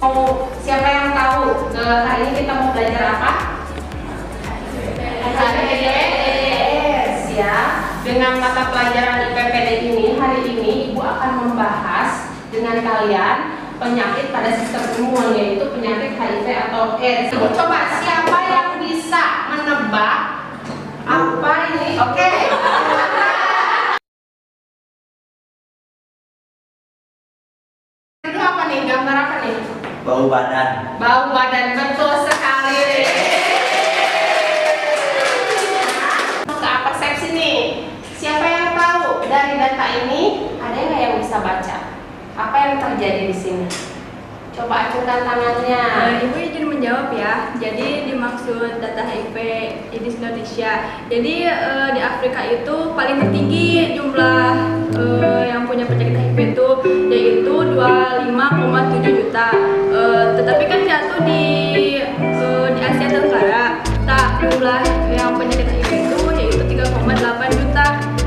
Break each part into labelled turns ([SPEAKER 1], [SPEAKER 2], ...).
[SPEAKER 1] Siapa yang tahu hari ini kita mau belajar apa? IPPDS ya. Dengan mata pelajaran IPPD ini, hari ini Ibu akan membahas dengan kalian penyakit pada sistem imun, yaitu penyakit HIV atau AIDS. Coba siapa yang bisa menebak apa ini? Oke. Itu apa nih? Gambar apa nih?
[SPEAKER 2] Bau badan.
[SPEAKER 1] Bau badan, betul sekali. Ke apa persepsi nih? Siapa yang tahu dari data ini? Ada nggak yang bisa baca? Apa yang terjadi di sini? Coba acungkan tangannya.
[SPEAKER 3] Ibu izin menjawab ya. Jadi dimaksud data HIV di Indonesia. Jadi di Afrika itu paling tertinggi jumlah yang punya penyakit HIV itu, yaitu 25,7 juta. Tetapi kan jatuh di Asia Tenggara. Jumlah yang penyakit HIV itu yaitu 3,8 juta.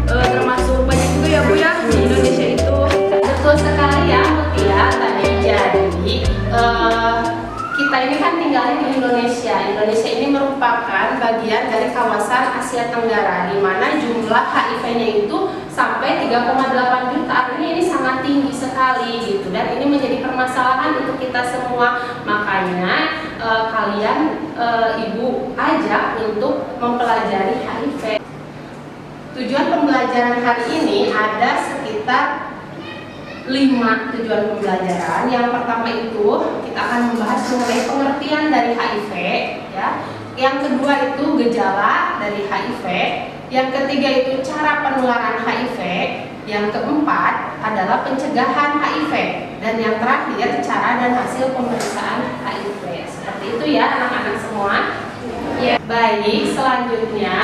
[SPEAKER 3] Termasuk banyak juga ya Bu ya di Indonesia itu.
[SPEAKER 1] Betul sekali ya Mutia tadi. Jadi kita ini kan tinggalnya di Indonesia. Indonesia ini merupakan bagian dari kawasan Asia Tenggara, di mana jumlah HIV-nya itu sampai 3,8 juta. Artinya ini sangat tinggi sekali gitu, dan ini menjadi permasalahan untuk kita semua. Makanya kalian Ibu ajak untuk mempelajari HIV. Tujuan pembelajaran hari ini ada sekitar 5 tujuan pembelajaran. Yang pertama itu kita akan membahas mengenai pengertian dari HIV ya. Yang kedua itu gejala dari HIV. Yang ketiga itu cara penularan HIV. Yang keempat adalah pencegahan HIV. Dan yang terakhir cara dan hasil pemeriksaan HIV. Seperti itu ya anak-anak semua. Ya. Baik, selanjutnya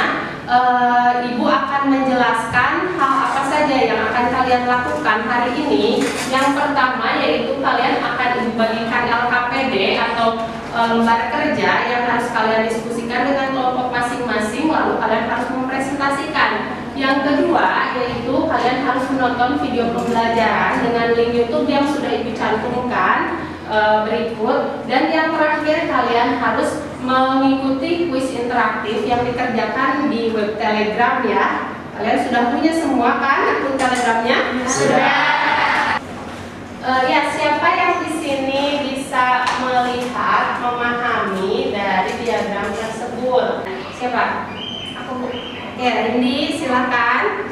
[SPEAKER 1] Ibu akan menjelaskan hal apa saja yang akan kalian lakukan hari ini. Yang pertama yaitu kalian akan Ibu bagikan LKPD atau lembar kerja yang harus kalian diskusikan dengan kelompok masing-masing, lalu kalian harus mempresentasikan. Yang kedua yaitu kalian harus menonton video pembelajaran dengan link YouTube yang sudah Ibu cantumkan berikut. Dan yang terakhir kalian harus mengikuti kuis interaktif yang dikerjakan di web Telegram ya. Kalian sudah punya semua kan akun Telegramnya?
[SPEAKER 2] Sudah.
[SPEAKER 1] Ya, siapa yang di sini bisa melihat, memahami dari diagram tersebut? Siapa?
[SPEAKER 3] Aku
[SPEAKER 1] Ya, Rindi, silakan.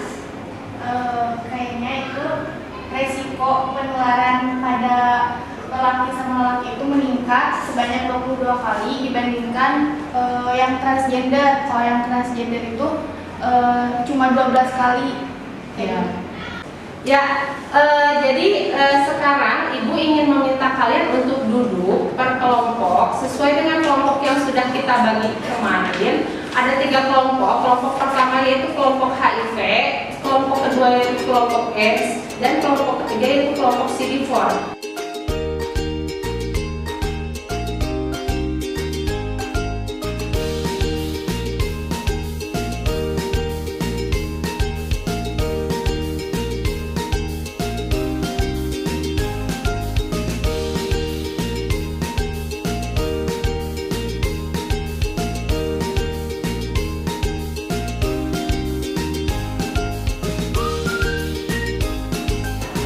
[SPEAKER 3] kayaknya itu resiko penularan pada lelaki sama lelaki itu meningkat sebanyak 22 kali dibandingkan yang transgender. Kalau yang transgender itu cuma 12 kali.
[SPEAKER 1] Ya, jadi sekarang Ibu ingin meminta kalian untuk duduk per kelompok sesuai dengan kelompok yang sudah kita bagi kemarin. Ada 3 kelompok. Kelompok pertama yaitu kelompok HIV, kelompok kedua yaitu kelompok AIDS, dan kelompok ketiga yaitu kelompok CD4.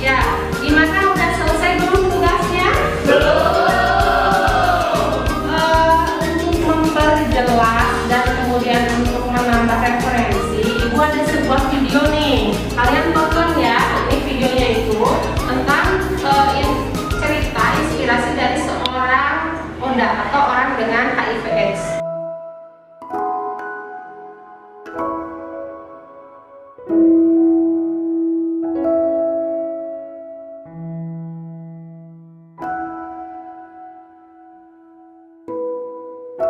[SPEAKER 1] Ya, gimana udah selesai belum tugasnya? Belum. Untuk memperjelas dan kemudian untuk menambah referensi, Ibu ada sebuah video nih. Kalian tonton ya. Ini videonya itu tentang cerita inspirasi dari seorang Oda atau orang dengan HIV/AIDS.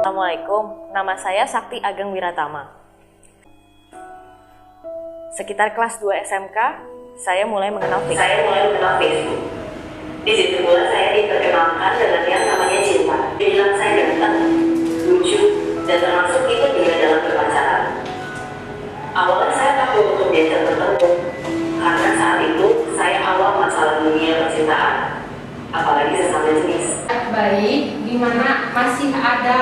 [SPEAKER 4] Assalamualaikum, nama saya Sakti Ageng Wiratama. Sekitar kelas 2 SMK, saya mulai mengenal Facebook. Di situ pula saya diperkenalkan dengan yang namanya cinta. Dibilang saya ganteng, lucu, dan termasuk itu dia dalam berpacaran. Awalnya saya takut untuk diajak bertemu, karena saat itu saya awal masalah dunia percintaan, apalagi sesama jenis.
[SPEAKER 1] bagaimana masih ada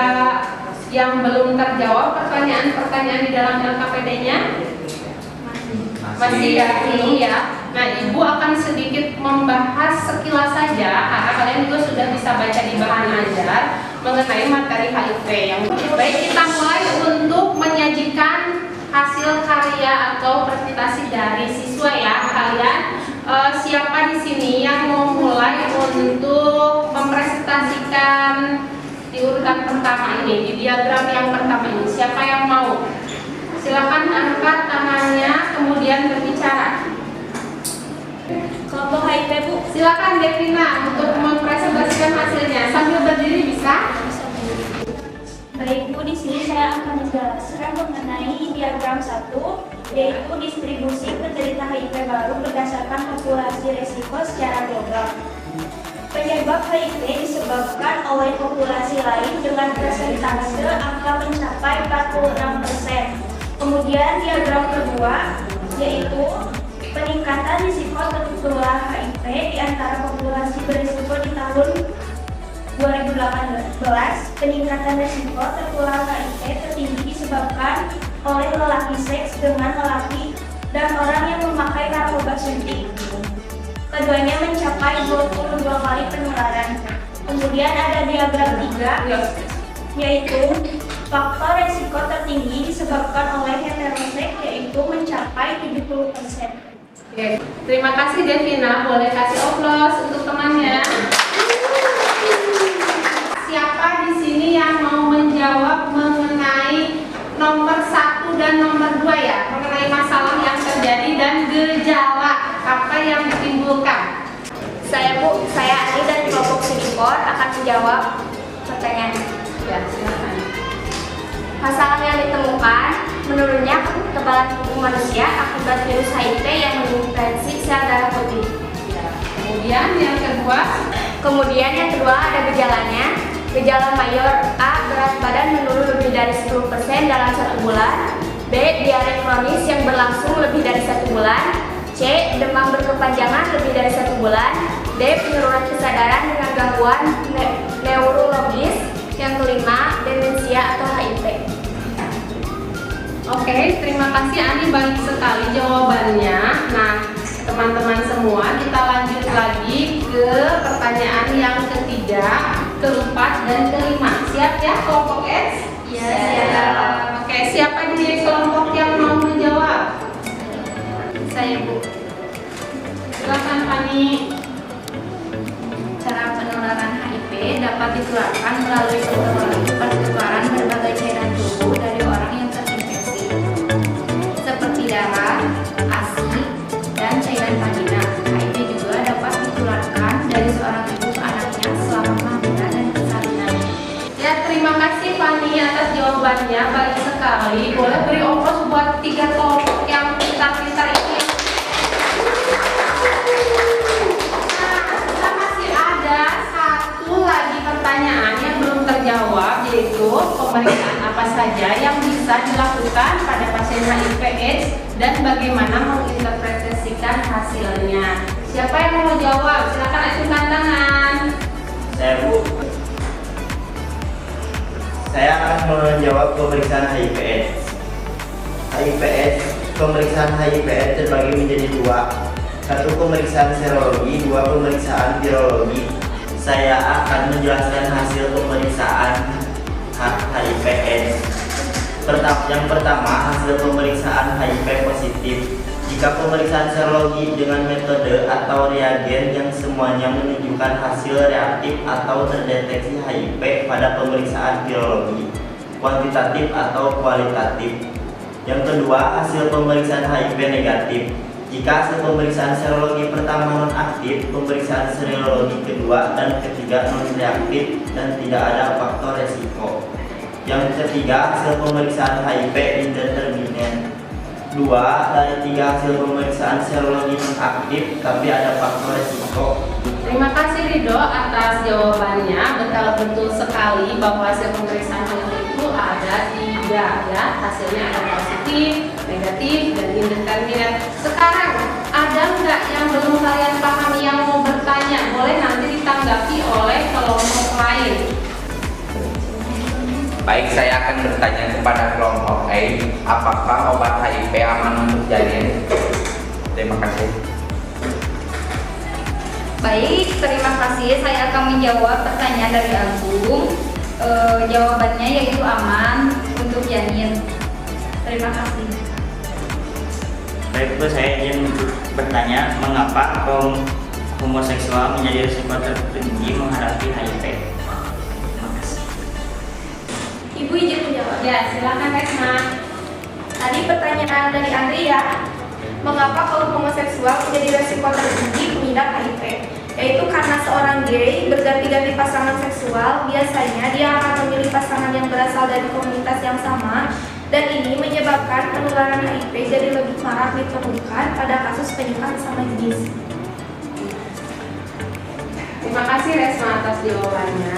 [SPEAKER 1] yang belum terjawab pertanyaan-pertanyaan di dalam LKPD-nya? Masih ya, belum ya. Nah, Ibu akan sedikit membahas sekilas saja karena kalian juga sudah bisa baca di bahan ajar mengenai materi HIV. Yang baik, kita mulai untuk menyajikan hasil karya atau presentasi dari siswa ya. Kalian siapa di sini yang mau mulai untuk mempresentasikan di urutan pertama ini, di diagram yang pertama ini? Siapa yang mau? Silakan angkat tangannya kemudian berbicara.
[SPEAKER 3] Kelompok HIV, Bu.
[SPEAKER 1] Silakan Devina untuk mempresentasikan hasilnya. Sambil berdiri bisa?
[SPEAKER 5] Baik Bu, di sini saya akan menjelaskan mengenai diagram 1, yaitu distribusi penderita HIV baru berdasarkan populasi resiko secara global. Penyebab HIV disebabkan oleh populasi lain dengan persentase angka mencapai 46%. Kemudian diagram kedua, yaitu peningkatan risiko tertular HIV di antara populasi berisiko di tahun 2018. Peningkatan risiko tertular HIV tertinggi disebabkan oleh lelaki seks dengan lelaki dan orang yang memakai narkoba suntik. Keduanya mencapai 22 kali penularan. Kemudian ada diagram 3, yaitu faktor risiko tertinggi disebabkan oleh heteroseks, yaitu mencapai 70%.
[SPEAKER 1] Oke, terima kasih Devina. Boleh kasih aplaus untuk temannya. Siapa di sini yang mau menjawab mengenai nomor 1 dan nomor 2 ya, mengenai masalah yang terjadi dan gejala apa yang ditimbulkan?
[SPEAKER 5] Saya Bu, saya Ani dari kelompok Sidikor akan menjawab pertanyaan.
[SPEAKER 1] Ya, silakan.
[SPEAKER 5] Masalah yang ditemukan menurunnya kekebalan tubuh manusia akibat virus HIV yang menginfeksi sel darah putih.
[SPEAKER 1] Ya. Kemudian yang kedua ada gejalanya. Gejala mayor A, berat badan menurun lebih dari 10% dalam 1 bulan. B, diare kronis yang berlangsung lebih dari 1 bulan. C, demam berkepanjangan lebih dari 1 bulan. D, penurunan kesadaran dengan gangguan neurologis. Yang kelima, demensia atau HIV. Oke, terima kasih Ani, baik sekali jawabannya. Nah, teman-teman semua, kita lanjut lagi ke pertanyaan yang ketiga, keempat, dan kelima. Siap ya kelompok S?
[SPEAKER 5] Ya, siap.
[SPEAKER 1] Oke, siapa di kelompok yang mau menjawab?
[SPEAKER 5] Saya Bu.
[SPEAKER 1] Silakan Fani.
[SPEAKER 5] Cara penularan HIV dapat ditularkan melalui pertukaran berbagai cairan tubuh dari orang yang terinfeksi, seperti darah, ASI, dan cairan vagina. HIV juga dapat ditularkan dari seorang ibu ke anaknya selama kehamilan dan persalinan.
[SPEAKER 1] Ya, terima kasih Fani atas jawabannya, baik sekali. Boleh beri ongkos buat 3 kelompok yang pintar-pintar ini. Nah, masih ada satu lagi pertanyaan yang belum terjawab, yaitu pemeriksaan apa saja yang bisa dilakukan pada pasien HIV/AIDS dan bagaimana menginterpretasikan hasilnya. Siapa yang mau jawab? Silakan acungkan tangan.
[SPEAKER 2] Saya Bu. Saya akan menjawab pemeriksaan HIV/AIDS. HIV/AIDS, pemeriksaan HIV/AIDS terbagi menjadi 2. 1 pemeriksaan serologi, 2 pemeriksaan virologi. Saya akan menjelaskan hasil pemeriksaan HIV/AIDS. Yang pertama, hasil pemeriksaan HIV positif. Jika pemeriksaan serologi dengan metode atau reagen yang semuanya menunjukkan hasil reaktif atau terdeteksi HIV pada pemeriksaan virologi, kuantitatif atau kualitatif. Yang kedua, hasil pemeriksaan HIV negatif. Jika hasil pemeriksaan serologi pertama non-aktif, pemeriksaan serologi kedua dan ketiga non-reaktif dan tidak ada faktor resiko. Yang ketiga, hasil pemeriksaan HIV indeterminan. 2 dari 3 hasil pemeriksaan serologi non-aktif tapi ada faktor resiko.
[SPEAKER 1] Terima kasih Ridho atas jawabannya. Betul sekali bahwa hasil pemeriksaan itu ada 3 ya. Hasilnya ada positif, negatif, dan indeterminan. Sekarang ada nggak yang belum kalian pahami yang mau bertanya? Boleh nanti ditanggapi oleh kelompok lain.
[SPEAKER 6] Baik, saya akan bertanya kepada kelompok A, apakah obat HIV aman untuk janin? Terima kasih.
[SPEAKER 7] Baik, terima kasih. Saya akan menjawab pertanyaan dari Agung. Jawabannya yaitu aman untuk janin. Terima kasih.
[SPEAKER 8] Baik Bu, saya ingin bertanya mengapa kaum homoseksual menjadi risiko tertinggi menghadapi HIV? Terima kasih.
[SPEAKER 5] Ibu izin menjawab.
[SPEAKER 1] Ya, silakan Resma.
[SPEAKER 5] Tadi pertanyaan dari Andri ya, mengapa kaum homoseksual menjadi resiko tertinggi mengidap HIV? Yaitu karena seorang gay berganti-ganti pasangan seksual, biasanya dia akan memilih pasangan yang berasal dari komunitas yang sama, dan ini menyebabkan penularan HIV jadi lebih marak ditemukan pada kasus penyakit sesama jenis.
[SPEAKER 1] Terima kasih Resma atas jawabannya.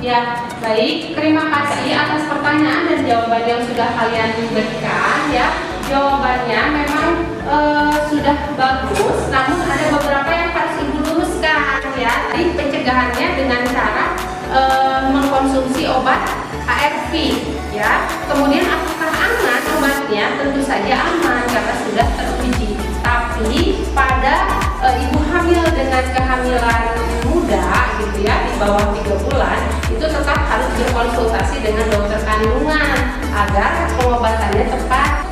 [SPEAKER 1] Ya, baik. Terima kasih atas pertanyaan dan jawaban yang sudah kalian berikan ya. Jawabannya memang sudah bagus, namun ada beberapa yang harus Ibu luruskan ya. Tadi pencegahannya dengan cara mengkonsumsi obat ARV ya. Kemudian apakah aman obatnya? Tentu saja aman karena sudah teruji. Tapi pada ibu hamil dengan kehamilan muda gitu ya, di bawah 3 bulan, itu tetap harus berkonsultasi dengan dokter kandungan agar pengobatannya tepat.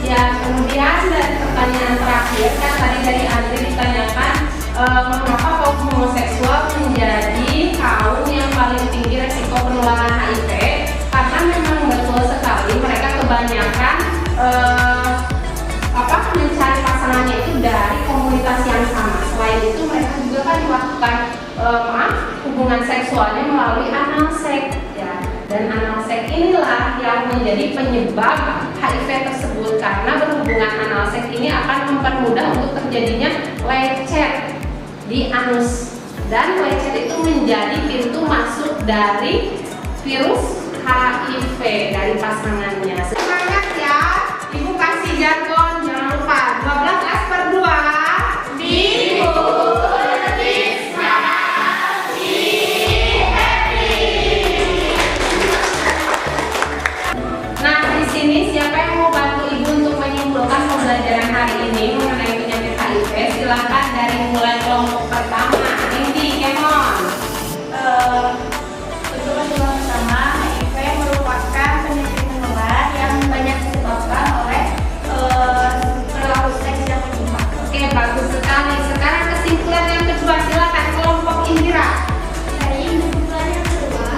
[SPEAKER 1] Ya, kemudian dari pertanyaan terakhir kan tadi dari Andri ditanyakan mengapa kaum homoseksual menjadi kaum yang paling tinggi resiko penularan HIV? Karena memang betul sekali mereka kebanyakan mencari pasangannya itu dari komunitas yang sama. Selain itu mereka juga kan melakukan hubungan seksualnya melalui anal seks ya. Dan anal seks inilah yang menjadi penyebab HIV tersebut, karena berhubungan anal seks ini akan mempermudah untuk terjadinya lecet di anus, dan lecet itu menjadi pintu masuk dari virus HIV dari pasangannya. Semangat ya, Ibu kasih jargon, jangan lupa 12S/2 di siapa yang mau bantu Ibu untuk menyimpulkan pembelajaran hari ini mengenai penyakit HIV? Silakan dari mulai kelompok pertama. Indi, Kemon.
[SPEAKER 5] Untuk kesimpulan pertama, HIV merupakan penyakit menular yang banyak disebabkan oleh perilaku seks yang menyimpang.
[SPEAKER 1] Oke, bagus sekali. Sekarang kesimpulan yang kedua, silakan kelompok Indira.
[SPEAKER 5] Dari kesimpulan yang kedua,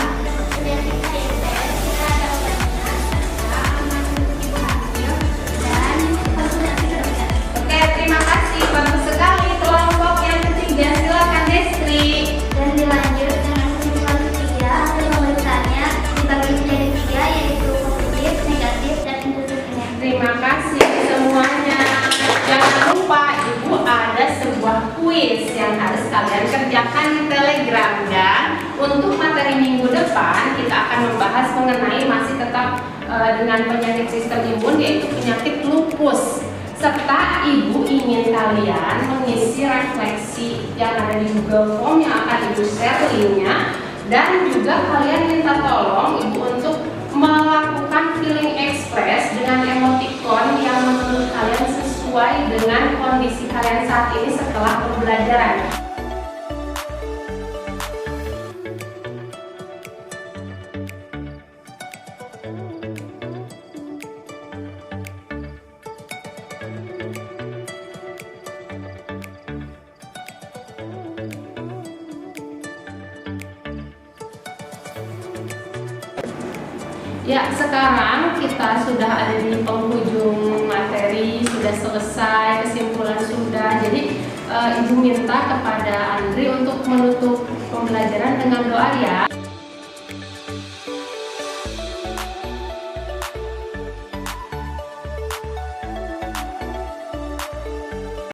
[SPEAKER 5] penyakit HIV tidak ada obatnya, aman untuk ibu hamil dan konsultasi ke dokter.
[SPEAKER 1] Oke, terima kasih. Bagus sekali. Kelompok yang ketiga, silakan Destri.
[SPEAKER 5] Dan dilanjut dengan kesimpulan ketiga, hasil pemeriksaannya dibagi menjadi 3, yaitu positif, negatif, dan induktifnya.
[SPEAKER 1] Terima kasih semuanya. Jangan lupa Ibu ada sebuah kuis yang harus kalian kerjakan di Telegram, dan untuk materi minggu depan kita akan membahas mengenai masih tetap dengan penyakit sistem imun, yaitu penyakit lupus. Serta Ibu ingin kalian mengisi refleksi yang ada di Google Form yang akan Ibu share linknya, dan juga kalian minta tolong Ibu untuk melakukan feeling express dengan emoticon yang menurut kalian sesuai dengan kondisi kalian saat ini setelah pembelajaran. Ya, sekarang kita sudah ada di penghujung materi, sudah selesai, kesimpulan sudah. Jadi Ibu minta kepada Andri untuk menutup pembelajaran dengan doa ya.